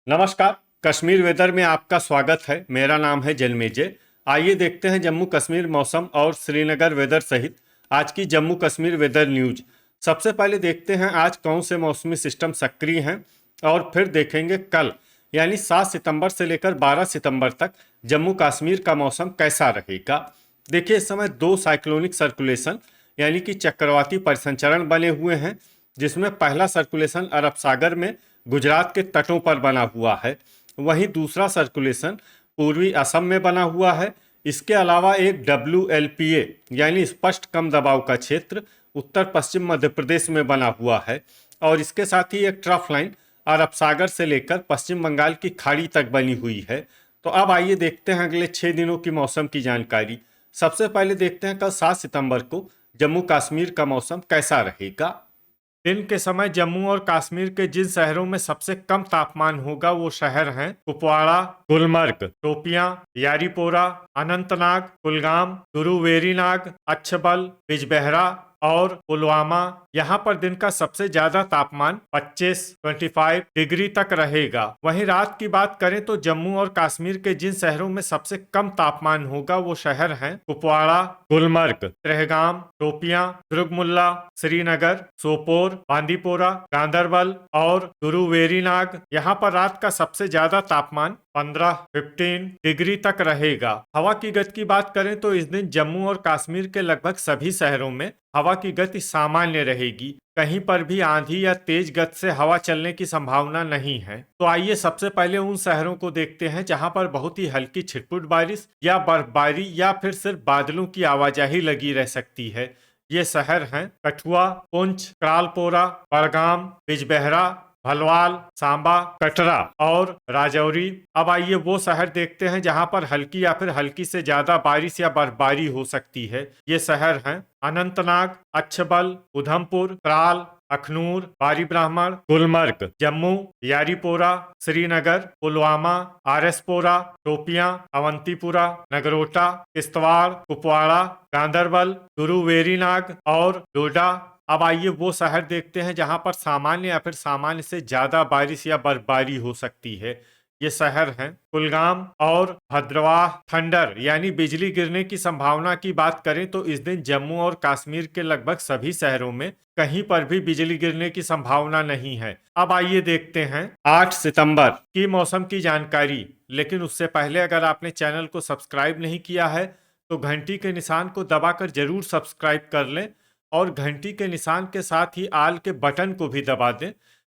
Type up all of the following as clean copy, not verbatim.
नमस्कार। कश्मीर वेदर में आपका स्वागत है। मेरा नाम है जन्मेजय। आइए देखते हैं जम्मू कश्मीर मौसम और श्रीनगर वेदर सहित आज की जम्मू कश्मीर वेदर न्यूज। सबसे पहले देखते हैं आज कौन से मौसमी सिस्टम सक्रिय हैं और फिर देखेंगे कल यानी 7 सितंबर से लेकर 12 सितंबर तक जम्मू कश्मीर का मौसम कैसा रहेगा। देखिए, इस समय दो साइक्लोनिक सर्कुलेशन यानी कि चक्रवाती परिसंचरण बने हुए हैं, जिसमें पहला सर्कुलेशन अरब सागर में गुजरात के तटों पर बना हुआ है। वहीं दूसरा सर्कुलेशन पूर्वी असम में बना हुआ है। इसके अलावा एक WLPA यानी स्पष्ट कम दबाव का क्षेत्र उत्तर पश्चिम मध्य प्रदेश में बना हुआ है और इसके साथ ही एक ट्रफ लाइन अरब सागर से लेकर पश्चिम बंगाल की खाड़ी तक बनी हुई है। तो अब आइए देखते हैं अगले 6 दिनों की मौसम की जानकारी। सबसे पहले देखते हैं कल 7 सितंबर को जम्मू कश्मीर का मौसम कैसा रहेगा। दिन के समय जम्मू और कश्मीर के जिन शहरों में सबसे कम तापमान होगा वो शहर हैं कुपवाड़ा, गुलमर्ग, शोपियां, यारीपोरा, अनंतनाग, कुलगाम, गुरु वेरीनाग, अच्छबल, बिजबेहरा और पुलवामा। यहाँ पर दिन का सबसे ज्यादा तापमान 25 डिग्री तक रहेगा। वहीं रात की बात करें तो जम्मू और कश्मीर के जिन शहरों में सबसे कम तापमान होगा वो शहर हैं कुपवाड़ा, गुलमर्ग, त्रेहगाम, शोपियां, दुर्गमुल्ला, श्रीनगर, सोपोर, बांदीपोरा, गांदरबल और गुरु वेरीनाग। यहाँ पर रात का सबसे ज्यादा तापमान 15 डिग्री तक रहेगा। हवा की गति की बात करें तो इस दिन जम्मू और कश्मीर के लगभग सभी शहरों में हवा की गति सामान्य रहेगी। कहीं पर भी आंधी या तेज गति से हवा चलने की संभावना नहीं है। तो आइए सबसे पहले उन शहरों को देखते हैं जहां पर बहुत ही हल्की छिटपुट बारिश या बर्फबारी या फिर सिर्फ बादलों की आवाजाही लगी रह सकती है। ये शहर हैं कठुआ, पुंछ, क्रालपोरा, बड़गाम, बिजबेहरा, भलवाल, सांबा, कटरा और राजौरी। अब आइए वो शहर देखते हैं जहां पर हल्की या फिर हल्की से ज्यादा बारिश या बर्फबारी हो सकती है। ये शहर हैं अनंतनाग, अच्छबल, उधमपुर, त्राल, अखनूर, बारी ब्राह्मण, गुलमर्ग, जम्मू, यारीपोरा, श्रीनगर, पुलवामा, आरएसपोरा, शोपियां, अवंतीपुरा, नगरोटा, किश्तवाड़, कुपवाड़ा, गांदरबल, गुरु वेरीनाग और डोडा। अब आइए वो शहर देखते हैं जहां पर सामान्य या फिर सामान्य से ज्यादा बारिश या बर्फबारी हो सकती है। ये शहर हैं कुलगाम और भद्रवाह। थंडर यानी बिजली गिरने की संभावना की बात करें तो इस दिन जम्मू और कश्मीर के लगभग सभी शहरों में कहीं पर भी बिजली गिरने की संभावना नहीं है। अब आइए देखते हैं 8 सितंबर की मौसम की जानकारी। लेकिन उससे पहले अगर आपने चैनल को सब्सक्राइब नहीं किया है तो घंटी के निशान को दबाकर जरूर सब्सक्राइब कर लें और घंटी के निशान के साथ ही आल के बटन को भी दबा दें,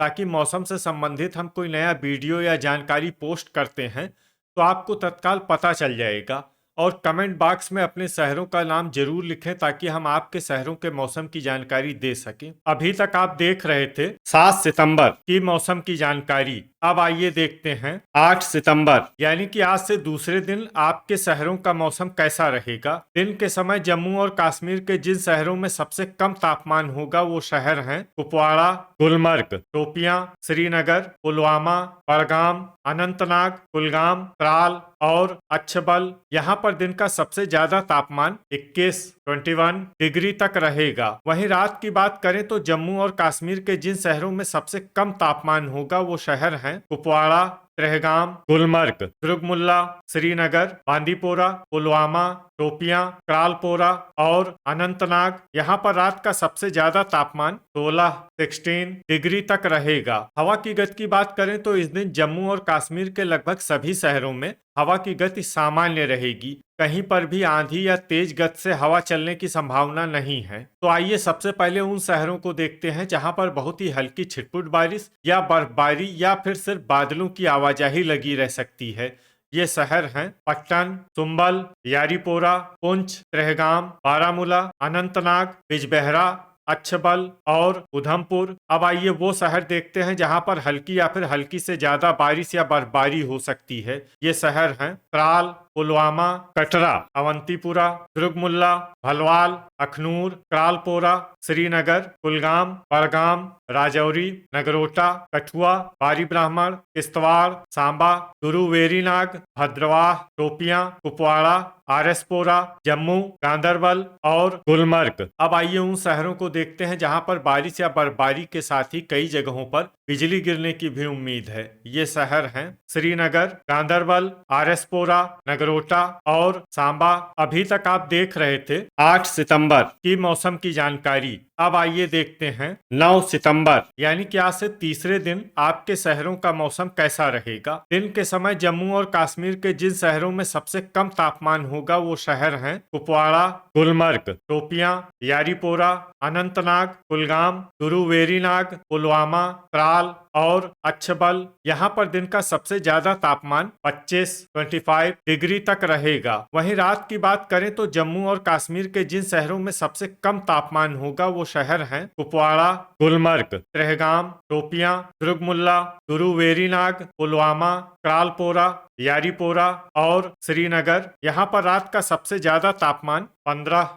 ताकि मौसम से संबंधित हम कोई नया वीडियो या जानकारी पोस्ट करते हैं तो आपको तत्काल पता चल जाएगा। और कमेंट बॉक्स में अपने शहरों का नाम जरूर लिखें ताकि हम आपके शहरों के मौसम की जानकारी दे सकें। अभी तक आप देख रहे थे 7 सितंबर की मौसम की जानकारी। अब आइए देखते हैं 8 सितंबर यानी कि आज से दूसरे दिन आपके शहरों का मौसम कैसा रहेगा। दिन के समय जम्मू और कश्मीर के जिन शहरों में सबसे कम तापमान होगा वो शहर हैं कुपवाड़ा, गुलमर्ग, शोपियां, श्रीनगर, पुलवामा, बड़गाम, अनंतनाग, कुलगाम, त्राल और अच्छबल। यहाँ पर दिन का सबसे ज्यादा तापमान 21 डिग्री तक रहेगा। वहीं रात की बात करें तो जम्मू और कश्मीर के जिन शहरों में सबसे कम तापमान होगा वो शहर हैं कुपवाड़ा, त्रेहगाम, गुलमर्ग, दुर्गमुल्ला, श्रीनगर, बांदीपोरा, पुलवामा, शोपियां, क्रालपोरा और अनंतनाग। यहाँ पर रात का सबसे ज्यादा तापमान 16 डिग्री तक रहेगा। हवा की गति की बात करें तो इस दिन जम्मू और कश्मीर के लगभग सभी शहरों में हवा की गति सामान्य रहेगी। कहीं पर भी आंधी या तेज गति से हवा चलने की संभावना नहीं है। तो आइए सबसे पहले उन शहरों को देखते हैं जहां पर बहुत ही हल्की छिटपुट बारिश या बर्फबारी या फिर सिर्फ बादलों की आवाजाही लगी रह सकती है। ये शहर हैं पट्टन, सुंबल, यारीपोरा, पुंछ, त्रेहगाम, बारामूला, अनंतनाग, बिजबेहरा, अच्छबल और उधमपुर। अब आइए वो शहर देखते हैं जहां पर हल्की या फिर हल्की से ज्यादा बारिश या बर्फबारी हो सकती है। ये शहर हैं त्राल, पुलवामा, कटरा, अवंतीपुरा, दुर्गमुल्ला, भलवाल, अखनूर, क्रालपोरा, श्रीनगर, कुलगाम, बड़गाम, राजौरी, नगरोटा, कठुआ, बारी ब्राह्मण, किश्तवाड़, सांबा, गुरु वेरीनाग, भद्रवाह, टोपियां, कुपवाड़ा, आरएसपोरा, जम्मू, गांदरबल और गुलमर्ग। अब आइए उन शहरों को देखते हैं जहां पर बारिश या बर्फबारी के साथ ही कई जगहों पर बिजली गिरने की भी उम्मीद है। ये शहर हैं श्रीनगर, गांदरबल, आरएसपोरा, नगरोटा और सांबा। अभी तक आप देख रहे थे 8 सितंबर की मौसम की जानकारी। अब आइए देखते हैं 9 सितंबर यानी कि आज से तीसरे दिन आपके शहरों का मौसम कैसा रहेगा। दिन के समय जम्मू और कश्मीर के जिन शहरों में सबसे कम तापमान होगा वो शहर हैं कुपवाड़ा, गुलमर्ग, टोपियां, यारीपोरा, अनंतनाग, कुलगाम, गुरु वेरीनाग, पुलवामा, त्राल और अच्छबल। यहाँ पर दिन का सबसे ज्यादा तापमान 25 डिग्री तक रहेगा। वहीं रात की बात करें तो जम्मू और कश्मीर के जिन शहरों में सबसे कम तापमान होगा वो शहर हैं कुपवाड़ा, गुलमर्ग, त्रेहगाम, टोपियां, दुर्गमुल्ला, गुरु वेरीनाग, पुलवामा, क्रालपोरा, यारीपोरा और श्रीनगर। यहाँ पर रात का सबसे ज्यादा तापमान 15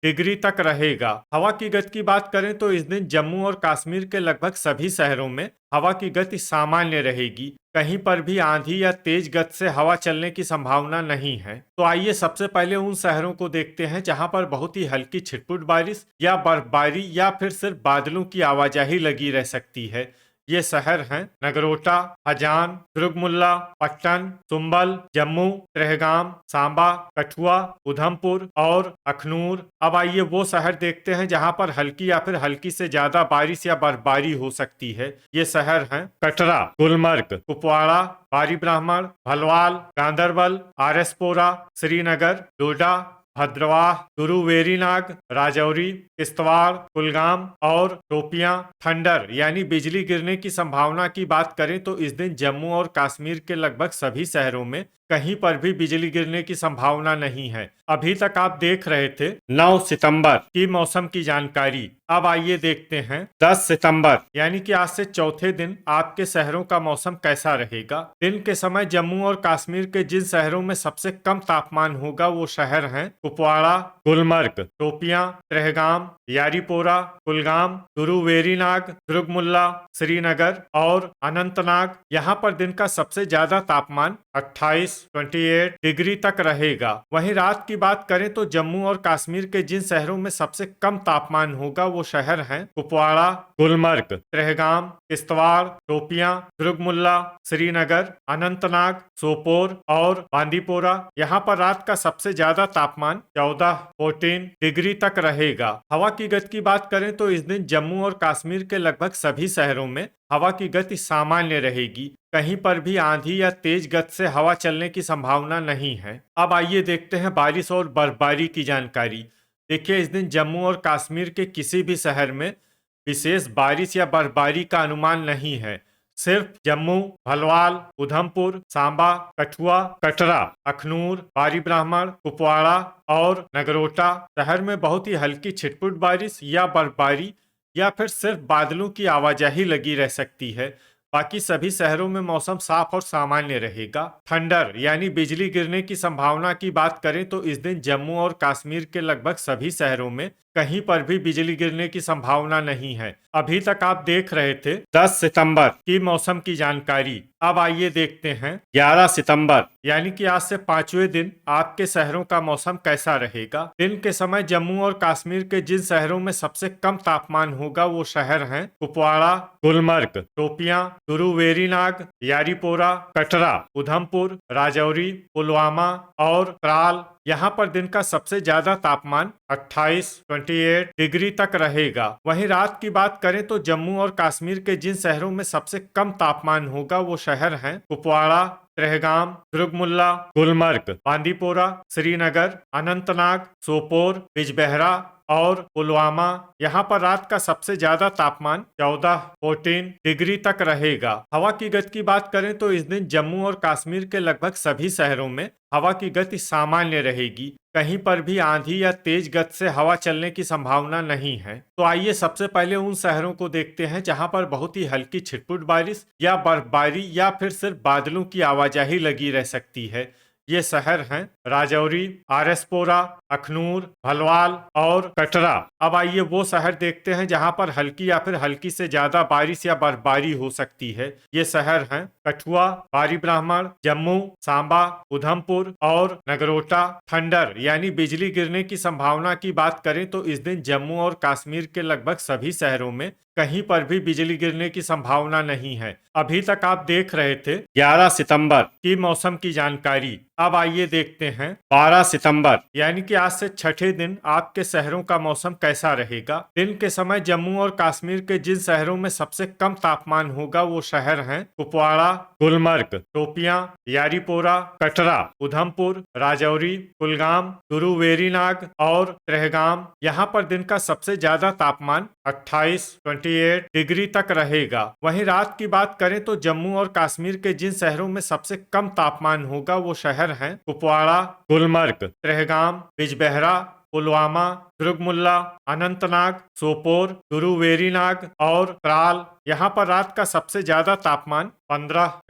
डिग्री तक रहेगा। हवा की गति की बात करें तो इस दिन जम्मू और कश्मीर के लगभग सभी शहरों में हवा की गति सामान्य रहेगी। कहीं पर भी आंधी या तेज गति से हवा चलने की संभावना नहीं है। तो आइए सबसे पहले उन शहरों को देखते हैं जहां पर बहुत ही हल्की छिटपुट बारिश या बर्फबारी या फिर सिर्फ बादलों की आवाजाही लगी रह सकती है। ये शहर हैं नगरोटा, हजान, दुर्गमुल्ला, पट्टन, सुंबल, जम्मू, त्रेहगाम, सांबा, कठुआ, उधमपुर और अखनूर। अब आइए वो शहर देखते हैं जहां पर हल्की या फिर हल्की से ज्यादा बारिश या बर्फबारी हो सकती है। ये शहर हैं कटरा, गुलमर्ग, कुपवाड़ा, बारी ब्राह्मण, भलवाल, गांदरबल, आरएसपोरा, श्रीनगर, डोडा, भद्रवाह, गुरु वेरीनाग, राजौरी, किश्तवाड़, कुलगाम और टोपियां। ठंडर यानी बिजली गिरने की संभावना की बात करें तो इस दिन जम्मू और कश्मीर के लगभग सभी शहरों में कहीं पर भी बिजली गिरने की संभावना नहीं है। अभी तक आप देख रहे थे 9 सितंबर की मौसम की जानकारी। अब आइए देखते हैं 10 सितंबर यानी कि आज से चौथे दिन आपके शहरों का मौसम कैसा रहेगा। दिन के समय जम्मू और कश्मीर के जिन शहरों में सबसे कम तापमान होगा वो शहर हैं कुपवाड़ा, गुलमर्ग, टोपियां, त्रेहगाम, यारीपोरा, कुलगाम, गुरु वेरीनाग, दुर्गमुल्ला, श्रीनगर और अनंतनाग। यहाँ पर दिन का सबसे ज्यादा तापमान 28 डिग्री तक रहेगा। वहीं रात की बात करें तो जम्मू और कश्मीर के जिन शहरों में सबसे कम तापमान होगा वो शहर हैं कुपवाड़ा, गुलमर्ग, त्रेहगाम, किश्तवाड़, टोपियां, दुर्गमुल्ला, श्रीनगर, अनंतनाग, सोपोर और बांदीपोरा। यहाँ पर रात का सबसे ज्यादा तापमान 14 डिग्री तक रहेगा। हवा की गति की बात करें तो इस दिन जम्मू और कश्मीर के लगभग सभी शहरों में हवा की गति सामान्य रहेगी। कहीं पर भी आंधी या तेज गति से हवा चलने की संभावना नहीं है। अब आइए देखते हैं बारिश और बर्फबारी की जानकारी। देखिए इस दिन जम्मू और कश्मीर के किसी भी शहर में विशेष बारिश या बर्फबारी का अनुमान नहीं है। सिर्फ जम्मू, भलवाल, उधमपुर, सांबा, कठुआ, कटरा, अखनूर, बारी ब्राह्मण, कुपवाड़ा और नगरोटा शहर में बहुत ही हल्की छिटपुट बारिश या बर्फबारी या फिर सिर्फ बादलों की आवाजाही लगी रह सकती है। बाकी सभी शहरों में मौसम साफ और सामान्य रहेगा। ठंडर यानी बिजली गिरने की संभावना की बात करें तो इस दिन जम्मू और कश्मीर के लगभग सभी शहरों में कहीं पर भी बिजली गिरने की संभावना नहीं है। अभी तक आप देख रहे थे 10 सितंबर की मौसम की जानकारी। अब आइए देखते हैं 11 सितंबर यानी कि आज से 5वें दिन आपके शहरों का मौसम कैसा रहेगा। दिन के समय जम्मू और कश्मीर के जिन शहरों में सबसे कम तापमान होगा वो शहर हैं कुपवाड़ा, गुलमर्ग, टोपियां, गुरु वेरीनाग, यारीपोरा, कटरा, उधमपुर, राजौरी, पुलवामा और त्राल। यहाँ पर दिन का सबसे ज्यादा तापमान 28 डिग्री तक रहेगा। वहीं रात की बात करें तो जम्मू और कश्मीर के जिन शहरों में सबसे कम तापमान होगा वो शहर हैं कुपवाड़ा, त्रेहगाम, दुर्गमुल्ला, गुलमर्ग, बांदीपोरा, श्रीनगर, अनंतनाग, सोपोर, बिजबेहरा और पुलवामा। यहाँ पर रात का सबसे ज्यादा तापमान 14 डिग्री तक रहेगा। हवा की गति की बात करें तो इस दिन जम्मू और कश्मीर के लगभग सभी शहरों में हवा की गति सामान्य रहेगी। कहीं पर भी आंधी या तेज गति से हवा चलने की संभावना नहीं है। तो आइए सबसे पहले उन शहरों को देखते हैं जहां पर बहुत ही हल्की छिटपुट बारिश या बर्फबारी या फिर सिर्फ बादलों की आवाजाही लगी रह सकती है। ये शहर हैं राजौरी, आरएसपोरा, अखनूर, भलवाल और कटरा। अब आइए वो शहर देखते हैं जहां पर हल्की या फिर हल्की से ज्यादा बारिश या बर्फबारी हो सकती है। ये शहर हैं कठुआ, बारी ब्राह्मण, जम्मू, सांबा, उधमपुर और नगरोटा। थंडर यानी बिजली गिरने की संभावना की बात करें तो इस दिन जम्मू और कश्मीर के लगभग सभी शहरों में कहीं पर भी बिजली गिरने की संभावना नहीं है। अभी तक आप देख रहे थे 11 सितंबर की मौसम की जानकारी। अब आइए देखते हैं 12 सितंबर यानी कि आज से छठे दिन आपके शहरों का मौसम कैसा रहेगा। दिन के समय जम्मू और कश्मीर के जिन शहरों में सबसे कम तापमान होगा वो शहर हैं कुपवाड़ा, गुलमर्ग, शोपियां, यारीपोरा, कटरा, उधमपुर, राजौरी, कुलगाम, गुरु वेरीनाग और त्रेहगाम। यहाँ पर दिन का सबसे ज्यादा तापमान 28 डिग्री तक रहेगा। वहीं रात की बात करें तो जम्मू और कश्मीर के जिन शहरों में सबसे कम तापमान होगा वो शहर हैं कुपवाड़ा, गुलमर्ग, त्रेहगाम, बिजबेहरा, पुलवामा, दुर्गमुल्ला, अनंतनाग, सोपोर, गुरु वेरीनाग और त्राल। यहाँ पर रात का सबसे ज्यादा तापमान 15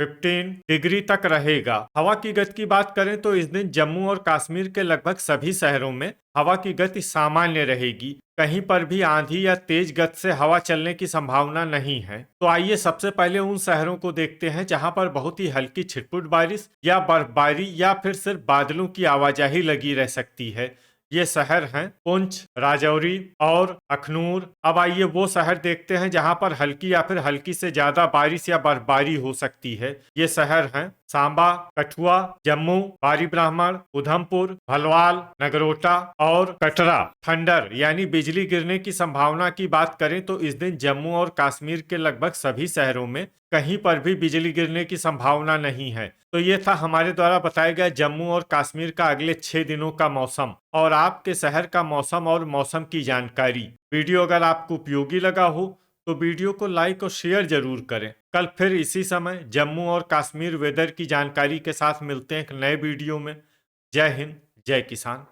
डिग्री तक रहेगा। हवा की गति की बात करें तो इस दिन जम्मू और कश्मीर के लगभग सभी शहरों में हवा की गति सामान्य रहेगी। कहीं पर भी आंधी या तेज गति से हवा चलने की संभावना नहीं है। तो आइए सबसे पहले उन शहरों को देखते हैं जहां पर बहुत ही हल्की छिटपुट बारिश या बर्फबारी या फिर सिर्फ बादलों की आवाजाही लगी रह सकती है। ये शहर हैं पुंछ, राजौरी और अखनूर। अब आइए वो शहर देखते हैं जहां पर हल्की या फिर हल्की से ज्यादा बारिश या बर्फबारी हो सकती है। ये शहर हैं सांबा, कठुआ, जम्मू, बारी ब्राह्मण, उधमपुर, भलवाल, नगरोटा और कटरा। थंडर यानी बिजली गिरने की संभावना की बात करें तो इस दिन जम्मू और कश्मीर के लगभग सभी शहरों में कहीं पर भी बिजली गिरने की संभावना नहीं है। तो ये था हमारे द्वारा बताया गया जम्मू और कश्मीर का अगले 6 दिनों का मौसम और आपके शहर का मौसम और मौसम की जानकारी। वीडियो अगर आपको उपयोगी लगा हो तो वीडियो को लाइक और शेयर जरूर करें। कल फिर इसी समय जम्मू और कश्मीर वेदर की जानकारी के साथ मिलते हैं एक नए वीडियो में। जय हिंद, जय किसान।